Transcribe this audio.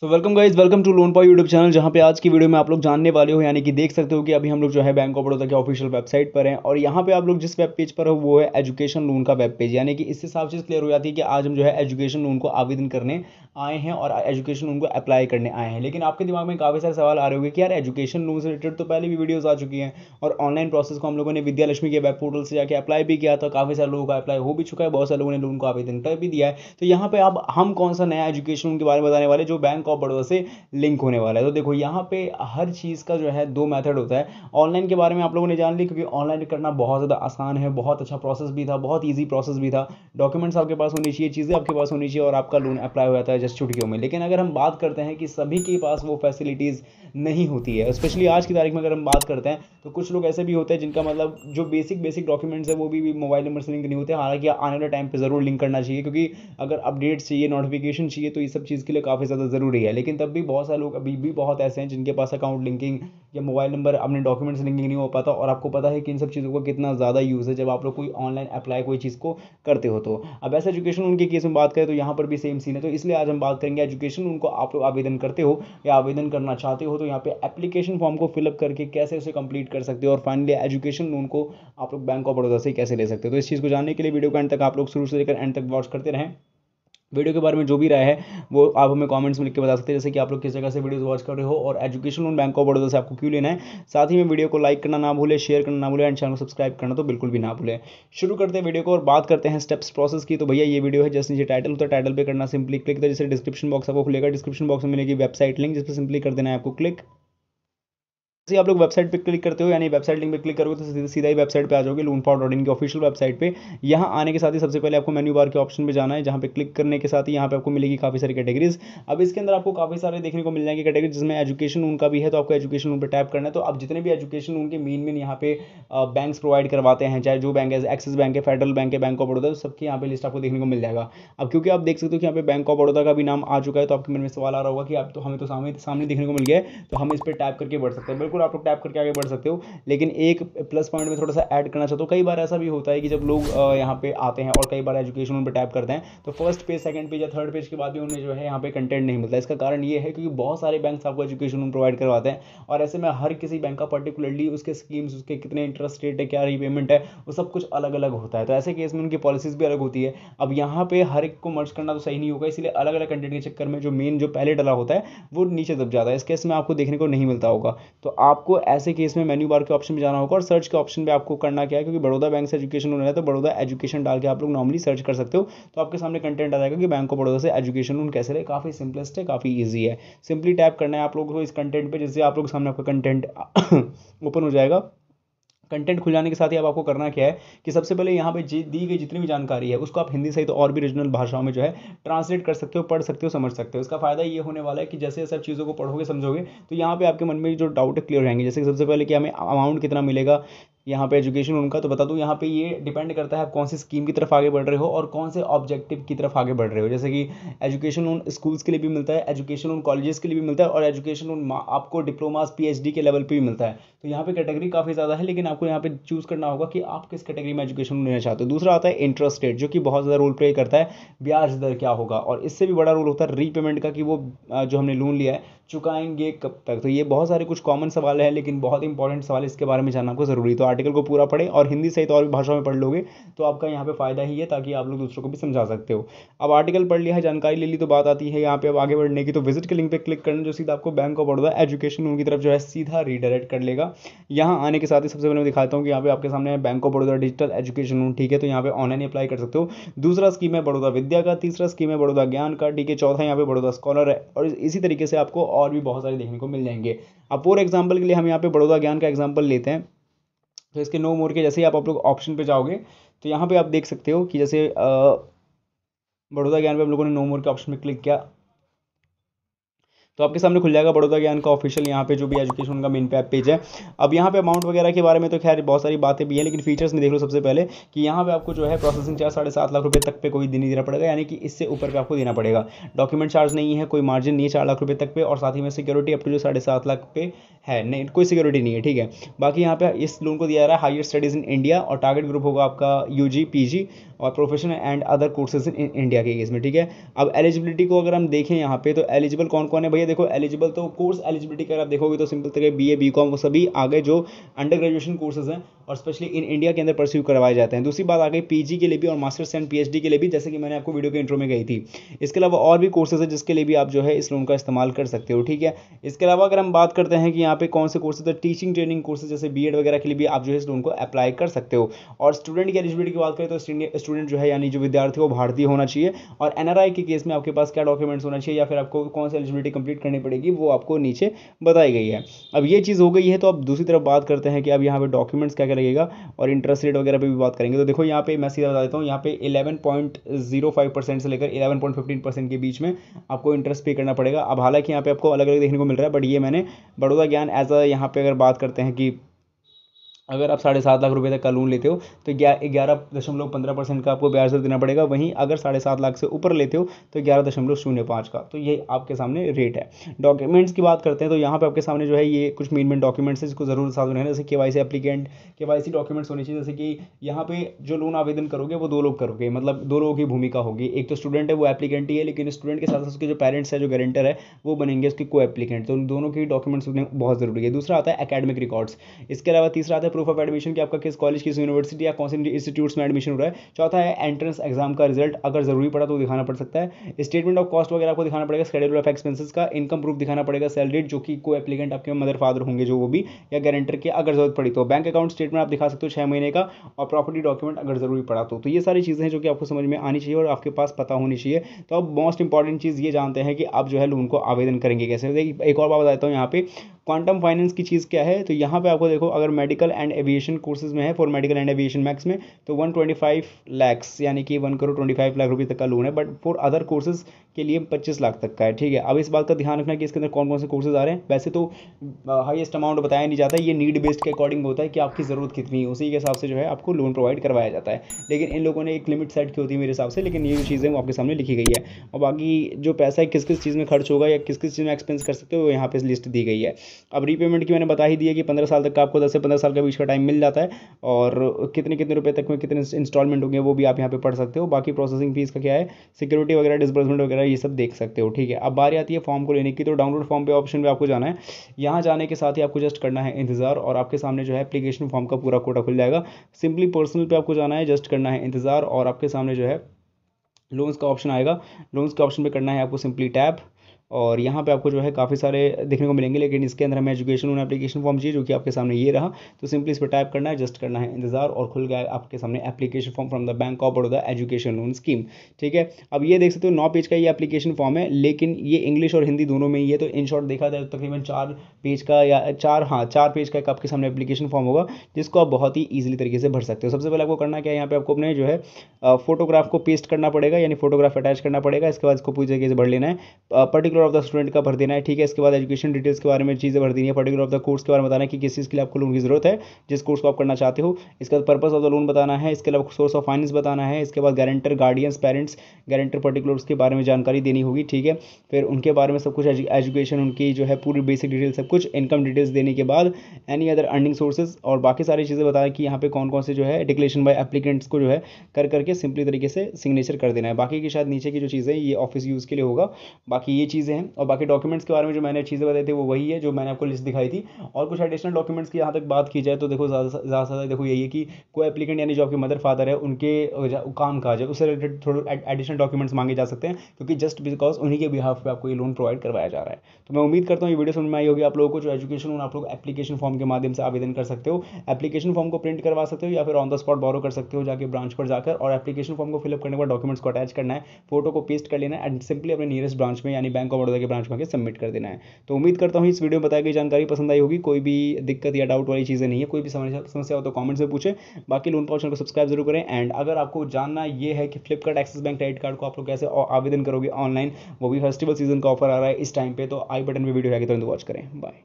So welcome guys, welcome to loan point YouTube channel. जहां पे आज की वीडियो में आप लोग जानने वाले हो, यानी कि देख सकते हो कि अभी हम लोग जो है बैंक ऑफ बड़ौदा के ऑफिशियल वेबसाइट पर हैं और यहाँ पे आप लोग जिस वेब पेज पर हो वो है एजुकेशन लोन का वेब पेज। यानी कि इससे साफ चीज़ क्लियर हो जाती है कि आज हम जो है एजुकेशन लोन को आवेदन करने आए हैं और एजुकेशन लोन को अप्लाई करने आए हैं। लेकिन आपके दिमाग में काफ़ी सारे सवाल आ रहे होंगे कि यार एजुकेशन लोन से रिलेटेड तो पहले भी वीडियोज़ आ चुकी हैं और ऑनलाइन प्रोसेस को हम लोगों ने विद्या लक्ष्मी के वेब पोर्टल से जाके अप्लाई भी किया था। काफ़ी सारे लोगों का अप्लाई हो भी चुका है, बहुत सारे लोगों ने लोन को आवेदन कर भी दिया है। तो यहाँ पे अब हम कौन सा नया एजुकेशन लोन के बारे में बताने वाले जो बैंक ऑफ बड़ौदा से लिंक होने वाला है। तो देखो यहाँ पे हर चीज़ का जो है दो मेथड होता है। ऑनलाइन के बारे में आप लोगों ने जान ली, क्योंकि ऑनलाइन करना बहुत ज़्यादा आसान है, बहुत अच्छा प्रोसेस भी था, बहुत ईजी प्रोसेस भी था। डॉक्यूमेंट्स आपके पास होनी चाहिए, चीज़ें आपके पास होनी चाहिए और आपका लोन अप्लाई हो जाता है जस्ट चुटकियों में। लेकिन अगर हम बात करते हैं कि सभी के पास वो फैसिलिटीज़ नहीं होती है, स्पेशली आज की तारीख में अगर हम बात करते हैं तो कुछ लोग ऐसे भी होते हैं जिनका मतलब जो बेसिक बेसिक डॉक्यूमेंट्स है वो भी मोबाइल नंबर से लिंक नहीं होते। हालांकि आने वाले टाइम पे ज़रूर लिंक करना चाहिए, क्योंकि अगर अपडेट्स चाहिए, नोटिफिकेशन चाहिए तो ये सब चीज़ के लिए काफ़ी ज़्यादा ज़रूरी है। लेकिन तब भी बहुत सारे लोग अभी भी बहुत ऐसे हैं जिनके पास अकाउंट लिंकिंग या मोबाइल नंबर अपने डॉक्यूमेंट्स लिंकिंग नहीं हो पाता। और आपको पता है कि इन सब चीज़ों का कितना ज़्यादा यूज़ है जब आप लोग कोई ऑनलाइन अप्लाई कोई चीज़ को करते हो। तो अब ऐसा एजुकेशन उनके केस में बात करें तो यहाँ पर भी सेम सीन है। तो इसलिए आज हम बात करेंगे एजुकेशन उनको आप लोग आवेदन करते हो या आवेदन करना चाहते हो तो यहाँ पे एप्लीकेशन फॉर्म को फिलअप करके कैसे उसे कंप्लीट कर सकते हो और फाइनली एजुकेशन लोन को आप लोग बैंक ऑफ बड़ौदा से कैसे ले सकते हो। तो इस चीज़ को जानने के लिए वीडियो को एंड तक आप लोग शुरू से लेकर एंड तक वॉच करते रहें। वीडियो के बारे में जो भी राय है वो आप हमें कमेंट्स में लिख के बता सकते हैं, जैसे कि आप लोग किस जगह से वीडियोस वॉच कर रहे हो और education loan bank of Baroda से आपको क्यों लेना है। साथ ही में वीडियो को लाइक करना ना भूले, शेयर करना ना भूले एंड चैनल को सब्सक्राइब करना तो बिल्कुल भी ना भूले। शुरू करते हैं वीडियो को और बात करते हैं स्टेप्स प्रोसेस की। तो भैया ये वीडियो है जैसे नीचे टाइटल होता है, टाइटल पे करना सिंपली क्लिक, जैसे डिस्क्रिप्शन बॉक्स आपको खुलेगा, डिस्क्रिप्शन बॉक्स में मिलेगी वेबसाइट लिंक, जिस पर सिंपली कर देना है आपको क्लिक। जैसे आप लोग वेबसाइट पे क्लिक करते हो यानी वेबसाइट लिंक पे क्लिक करोगे तो सीधा सीधा ही वेबसाइट पे आ जाओगे, loanpower.in की ऑफिशियल वेबसाइट पे। यहाँ आने के साथ ही सबसे पहले आपको मेन्यू बार के ऑप्शन पे जाना है, जहाँ पे क्लिक करने के साथ ही यहाँ पे आपको मिलेगी काफ़ी सारी कैटेगरीज। अब इसके अंदर आपको काफ़ी सारे देखने को मिल जाएंगे कैटेगरी, जिसमें एजुकेशन उनका भी है तो आपको एजुकेशन लोन पे टैप करना है। तो अब जितने भी एजुकेशन उनके मेन यहाँ पे बैंक्स प्रोवाइड करवाते हैं, चाहे जो बैंक है, एक्सिस बैंक है, फेडरल बैंक है, बैंक ऑफ बड़ौदा, सबकी यहाँ पे लिस्ट आपको देखने को मिल जाएगा। अब क्योंकि आप देख सकते हो कि यहाँ पे बैंक ऑफ बड़ौदा का भी नाम आ चुका है तो आपके मन में सवाल आ रहा होगा कि आप तो हमें तो सामने सामने देखने को मिल गया है तो हम इस पर टैप करके बढ़ सकते हैं। बिल्कुल आप लोग टैप करके आगे बढ़ सकते हो। लेकिन एक प्लस पॉइंट में थोड़ा सा ऐड करना चाहता हूँ, कई बार ऐसा भी होता है कि जब लोग यहाँ पे आते हैं और कई बार एजुकेशन लोन पे टैप करते हैं तो फर्स्ट पेज, सेकंड पेज या थर्ड पेज के बाद भी उन्हें जो है यहाँ पे कंटेंट नहीं मिलता। इसका कारण ये है क्योंकि बहुत सारे बैंक आपको एजुकेशन लोन प्रोवाइड करवाते हैं और ऐसे में हर किसी बैंक का पर्टिकुलरली उसके स्कीम्स, उसके कितने इंटरेस्ट रेट है, क्या रीपेमेंट है, वो सब कुछ अलग अलग होता है। तो ऐसे केस में उनकी पॉलिसीज भी अलग होती है। अब यहाँ पे हर एक को मर्ज करना तो सही नहीं होगा, इसलिए अलग अलग कंटेंट के चक्कर में जो मेन जो पहले डला होता है वो नीचे दब जाता है। इस केस में आपको देखने को नहीं मिलता होगा। तो आपको ऐसे केस में मेन्यू बार के ऑप्शन में जाना होगा और सर्च के ऑप्शन पे आपको करना क्या है, क्योंकि बड़ौदा बैंक से एजुकेशन लोन है तो बड़ौदा एजुकेशन डाल के आप लोग नॉर्मली सर्च कर सकते हो तो आपके सामने कंटेंट आ जाएगा कि बैंक ऑफ बड़ौदा से एजुकेशन लोन कैसे ले। काफ़ी सिंपलेस्ट है, काफ़ी ईजी है। सिंपली टैप करना है आप लोगों को इस कंटेंट पे, जिससे आप लोग के सामने आपका कंटेंट ओपन हो जाएगा। कंटेंट खुल जाने के साथ ही अब आपको करना क्या है कि सबसे पहले यहाँ पे दी गई जितनी भी जानकारी है उसको आप हिंदी सहित तो और भी रीजनल भाषाओं में जो है ट्रांसलेट कर सकते हो, पढ़ सकते हो, समझ सकते हो। इसका फायदा ये होने वाला है कि जैसे सब चीज़ों को पढ़ोगे समझोगे तो यहाँ पे आपके मन में जो डाउट है क्लियर रहेंगे। जैसे कि सबसे पहले कि हमें अमाउंट कितना मिलेगा यहाँ पे एजुकेशन उनका, तो बता दूँ यहाँ पे ये डिपेंड करता है आप कौन सी स्कीम की तरफ आगे बढ़ रहे हो और कौन से ऑब्जेक्टिव की तरफ आगे बढ़ रहे हो। जैसे कि एजुकेशन लोन स्कूल्स के लिए भी मिलता है, एजुकेशन लोन कॉलेजेस के लिए भी मिलता है और एजुकेशन लोन आपको डिप्लोमास पीएचडी के लेवल पे भी मिलता है। तो यहाँ पे कैटेगरी काफ़ी ज़्यादा है, लेकिन आपको यहाँ पे चूज़ करना होगा कि आप किस कैटेगरी में एजुकेशन लोन लेना चाहते हो। दूसरा आता है इंटरेस्ट रेट, जो कि बहुत ज़्यादा रोल प्ले करता है, ब्याज दर क्या होगा। और इससे भी बड़ा रोल होता है रीपेमेंट का, कि वो जो हमने लोन लिया है चुकाएंगे कब तक। तो ये बहुत सारे कुछ कॉमन सवाल है, लेकिन बहुत इंपॉर्टेंट सवाल, इसके बारे में जानना आपको ज़रूरी। तो आर्टिकल को पूरा पढ़ें और हिंदी सहित और भी भाषाओं में पढ़ लोगे तो आपका यहाँ पे फ़ायदा ही है, ताकि आप लोग दूसरों को भी समझा सकते हो। अब आर्टिकल पढ़ लिया है, जानकारी ले ली, तो बात आती है यहाँ पे अब आगे बढ़ने की। तो विजिट के लिंक पे क्लिक करना जो सीधा आपको bank of Baroda education loan की तरफ जो है सीधा रीडायरेक्ट कर लेगा। यहाँ आने के साथ ही सबसे पहले मैं दिखाता हूँ कि यहाँ पे आपके सामने है bank of Baroda digital education loan, ठीक है। तो यहाँ पे ऑनलाइन अप्लाई कर सकते हो। दूसरा स्कीम है बड़ौदा विद्या का, तीसरा स्कीम है बड़ौदा ज्ञान का, ठीक है। चौथा यहाँ पे बड़ौदा स्कॉलर है और इसी तरीके से आपको और भी बहुत सारे देखने को मिल जाएंगे। अब फॉर एग्जाम्पल के लिए हम यहाँ पे बड़ौदा ज्ञान का एग्जाम्पल लेते हैं। तो इसके नो मोर के जैसे ही आप लोग ऑप्शन पे जाओगे तो यहाँ पे आप देख सकते हो कि जैसे बड़ौदा ज्ञान पे हम लोगों ने नो मोर के ऑप्शन पे क्लिक किया तो आपके सामने खुल जाएगा बड़ौदा ज्ञान का ऑफिशियल यहाँ पे जो भी एजुकेशन का मेन पेज है। अब यहाँ पे अमाउंट वगैरह के बारे में तो खैर बहुत सारी बातें भी हैं, लेकिन फीचर्स में देख लो सबसे पहले कि यहाँ पे आपको जो है प्रोसेसिंग चार्ज 7.5 लाख रुपये तक पे कोई नहीं देना पड़ेगा, यानी कि इससे ऊपर पे आपको देना पड़ेगा। डॉक्यूमेंट चार्ज नहीं है, कोई मार्जिन नहीं है 4 लाख रुपये तक पे, और साथ ही में सिक्योरिटी अप टू जो 7.5 लाख पे है, नहीं कोई सिक्योरिटी नहीं है, ठीक है। बाकी यहाँ पे इस लोन को दिया जा रहा है हायर स्टडीज़ इन इंडिया, और टारगेट ग्रुप होगा आपका यूजी, पीजी और professional and other courses in India के केस में, ठीक है। अब एलिजिबिलिटी को अगर हम देखें यहाँ पे, तो एलिजिबल कौन कौन है भैया, देखो एलिजिबल तो कोर्स एलिजिबिलिटी का अगर आप देखोगे तो सिंपल तरीके बीए, बीकॉम वो सभी आगे जो अंडर ग्रेजुएशन कोर्सेज हैं और स्पेशली इन इंडिया के अंदर परस्यू करवाए जाते हैं। दूसरी बात आ गई पीजी के लिए भी और मास्टर्स एंड पीएचडी के लिए भी, जैसे कि मैंने आपको वीडियो के इंट्रो में गई थी। इसके अलावा और भी कोर्सेज है जिसके लिए भी आप जो है इस लोन का इस्तेमाल कर सकते हो, ठीक है। इसके अलावा अगर हम बात करते हैं कि यहाँ पे कौन से कोर्सेज, तो टीचिंग ट्रेनिंग कोर्सेज जैसे बीएड वगैरह के लिए भी आप जो है इस लोन को अप्लाई कर सकते हो। और स्टूडेंट की एलिजिबिलिटी की बात करें तो स्टूडेंट जो है यानी जो विद्यार्थी वो भारतीय होना चाहिए, और एनआरआई के केस में आपके पास क्या डॉक्यूमेंट्स होना चाहिए या फिर आपको कौन सी एलिजिबिलिटी कंप्लीट करनी पड़ेगी वो आपको नीचे बताई गई है। अब ये चीज़ हो गई है, तो अब दूसरी तरफ बात करते हैं कि अब यहाँ पे डॉक्यूमेंट्स क्या क्या लगेगा और इंटरेस्ट रेट वगैरह पे भी बात करेंगे। तो देखो यहाँ पे मैं सीधा बता देता हूँ, यहाँ पे 11.05% से लेकर 11.15% के बीच में आपको इंटरेस्ट पे करना पड़ेगा। अब हालांकि यहाँ पे आपको अलग अलग देखने को मिल रहा है, बट ये मैंने बड़ौदा ज्ञान एज अ यहाँ पे अगर बात करते हैं कि अगर आप 7.5 लाख रुपए तक का लोन लेते हो तो 11.15% का आपको ब्याज दर देना पड़ेगा। वहीं अगर 7.5 लाख से ऊपर लेते हो तो 11.05 का, तो ये आपके सामने रेट है। डॉक्यूमेंट्स की बात करते हैं तो यहाँ पे आपके सामने जो है ये कुछ मेन डॉक्यूमेंट्स है जिसको जरूर साथ में, जैसे केवाईसी एप्लीकेंट, केवाईसी डॉक्यूमेंट्स होने चाहिए। जैसे कि यहाँ पे जो लोन आवेदन करोगे वो 2 लोग करोगे, मतलब 2 लोगों की भूमिका होगी। एक तो स्टूडेंट है वो एप्लीकेंट ही है, लेकिन स्टूडेंट के साथ साथ उसके जो पेरेंट्स है, जो गारंटर है, वो बनेंगे उसके को एप्लीकेंट। तो उन दोनों की डॉक्यूमेंट्स बहुत जरूरी है। दूसरा आता है एकेडमिक रिकॉर्ड्स। इसके अलावा तीसरा आता है प्रूफ ऑफ एडमिशन कि आपका किस कॉलेज, किस यूनिवर्सिटी या कौन से इंस्टीट्यूट्स में एडमिशन हो रहा है। चौथा है एंट्रेंस एग्जाम का रिजल्ट, अगर जरूरी पड़ा तो दिखाना पड़ सकता है। स्टेटमेंट ऑफ कॉस्ट वगैरह आपको दिखाना पड़ेगा, शेड्यूल ऑफ एक्सपेंसेस का, इनकम प्रूफ दिखाना पड़ेगा, सैलरी जो कि को एप्लीकेंट आपके मदर फादर होंगे जो वो भी, या गारंटर के अगर जरूरत पड़ी तो। बैंक अकाउंट स्टेटमेंट आप दिखा सकते हो 6 महीने का, और प्रॉपर्टी डॉक्यूमेंट अगर जरूरी पड़ा तो। ये सारी चीज़ें हैं जो कि आपको समझ में आनी चाहिए और आपके पास पता होनी चाहिए। तो अब मोस्ट इंपॉर्टेंट चीज़ ये जानते हैं कि आप जो है लोन को आवेदन करेंगे कैसे। देखिए एक और बात बताता हूँ यहाँ पे, क्वांटम फाइनेंस की चीज़ क्या है। तो यहाँ पे आपको देखो, अगर मेडिकल एंड एविएशन कोर्सेज में है, for medical and aviation max में, तो 125 लाख यानी कि 1,25 लाख रुपये तक का लोन है। बट फॉर अदर कोर्सेज के लिए 25 लाख तक का है, ठीक है। अब इस बात का ध्यान रखना कि इसके अंदर कौन कौन से कोर्सेज आ रहे हैं। वैसे तो हाईएस्ट अमाउंट बताया नहीं जाता, ये नीड बेस्ड के अकॉर्डिंग होता है कि आपकी ज़रूरत कितनी है, उसी के हिसाब से जो है आपको लोन प्रोवाइड करवाया जाता है। लेकिन इन लोगों ने एक लिमिट सेट की होती है मेरे हिसाब से, लेकिन ये जो चीज़ें वो आपके सामने लिखी गई है। और बाकी जो पैसा है किस किस चीज़ में खर्च होगा या किस किस चीज़ में एक्सपेंस कर सकते हो वो यहाँ पे लिस्ट दी गई है। अब रीपेमेंट की मैंने बता ही दिया कि 15 साल तक का आपको 10 से 15 साल का बीच का टाइम मिल जाता है, और कितने कितने रुपए तक में कितने इंस्टॉलमेंट होंगे वो भी आप यहाँ पे पढ़ सकते हो। बाकी प्रोसेसिंग फीस का क्या है, सिक्योरिटी वगैरह, डिसबर्समेंट वगैरह ये सब देख सकते हो, ठीक है। अब बारी आती है फॉर्म को लेने की। तो डाउनलोड फॉर्म पे ऑप्शन पे आपको जाना है। यहाँ जाने के साथ ही आपको जस्ट करना है इंतजार, और आपके सामने जो है एप्लीकेशन फॉर्म का पूरा कोटा खुल जाएगा। सिंपली पर्सनल पे आपको जाना है, जस्ट करना है इंतजार, और आपके सामने जो है लोन्स का ऑप्शन आएगा। लोन्स के ऑप्शन पे करना है आपको सिंपली टैप, और यहाँ पे आपको जो है काफ़ी सारे देखने को मिलेंगे, लेकिन इसके अंदर हमें एजुकेशन लोन एप्लीकेशन फॉर्म चाहिए जो कि आपके सामने ये रहा। तो सिंपली इस पर टाइप करना है, जस्ट करना है इंतजार, और खुल गया आपके सामने application form from the bank of Baroda education loan scheme, ठीक है। अब ये देख सकते हो 9 पेज का ये एप्लीकेशन फॉर्म है, लेकिन ये इंग्लिश और हिंदी दोनों में ही है। तो इन शॉर्ट देखा जाए तो तकरीबन 4 पेज का या 4 पेज का एक आपके सामने एप्लीकेशन फॉर्म होगा, जिसको आप बहुत ही ईजिली तरीके से भर सकते हो। सबसे पहले आपको करना क्या है, यहाँ पे आपको अपने जो है फोटोग्राफ को पेस्ट करना पड़ेगा, यानी फोटोग्राफ अटैच करना पड़ेगा। इसके बाद इसको पूरी तरीके से भर लेना है, पर्टिकुलर ऑफ द स्टूडेंट का भर देना है, ठीक है। इसके बाद एजुकेशन डिटेल्स के बारे में चीज़ें भर देनी है, पर्टिकुलर ऑफ द कोर्स के बारे में बताना है कि किस चीज़ के लिए आपको लोन की जरूरत है, जिस कोर्स को आप करना चाहते हो। इसके बाद पर्पस ऑफ द लोन बताना है, इसके अलावा सोर्स ऑफ फाइनेंस बताना है। इसके बाद guarantor, guardians, parents, guarantor particulars के बारे में जानकारी देनी होगी, ठीक है। फिर उनके बारे में सब कुछ, एजुकेशन उनकी जो है पूरी बेसिक डिटेल्स सब कुछ, इनकम डिटेल्स देने के बाद एनी अदर अर्निंग सोर्सेज और बाकी सारी चीज़ें बताना कि यहाँ पे कौन कौन से जो है डिक्लेरेशन बाय एप्लीकेंट्स को जो है कर करके सिंपली तरीके से सिग्नेचर कर देना है। बाकी की शायद नीचे की जो चीज़ें ये ऑफिस यूज़ के लिए होगा, बाकी ये चीज़ें हैं। और बाकी डॉक्यूमेंट्स के बारे में जो मैंने चीज़ें बताई थी वो वही है जो मैंने आपको लिस्ट दिखाई थी। और कुछ एडिशनल डॉक्यूमेंट्स की यहाँ तक बात की जाए तो देखो ज़्यादा से ज़्यादा देखो यही है कि कोई एप्लीकेंट यानी जो आपके मदर फादर है उनके काम काज है उससे रिलेटेड थोड़े एडिशनल डॉक्यूमेंट्स मांगे जा सकते हैं, क्योंकि जस्ट बिकॉज उन्हीं के बिहाफ पे आपको ये लोन प्रोवाइड करवाया जा रहा है। तो मैं उम्मीद करता हूँ ये वीडियो समझ में आई होगी आप लोगों को। जो एजुकेशन लोन आप लोग एप्लीकेशन फॉर्म के माध्यम से आवेदन कर सकते हो। एप्लीकेशन फॉर्म को प्रिंट करवा सकते हो या फिर ऑन द स्पॉट बोरो कर सकते हो जाके ब्रांच पर जाकर, और एप्लीकेशन फॉर्म को फिलअप करने के बाद डॉक्यूमेंट्स को अटैच करना है, फोटो को पेस्ट कर लेना है एंड सिंपली अपने नियरेस्ट ब्रांच में यानी बैंक ऑफ ऑफ बड़ौदा के ब्रांच में आके सबमिट कर देना है। तो उम्मीद करता हूँ इस वीडियो में बताई गई जानकारी पसंद आई होगी। कोई भी दिक्कत या डाउट वाली चीज़ें नहीं है, कोई भी समस्या हो तो कमेंट्स में पूछें। बाकी लोन पाओ चैनल को सब्सक्राइब जरूर करें। एंड अगर आपको जानना ये है कि Flipkart axis bank credit card को आप लोग कैसे आवेदन करोगे ऑनलाइन, वो भी फेस्टिवल सीजन का ऑफर आ रहा है इस टाइम पे, तो आई बटन में वीडियो आगे तुरंत वॉच करें। बाय।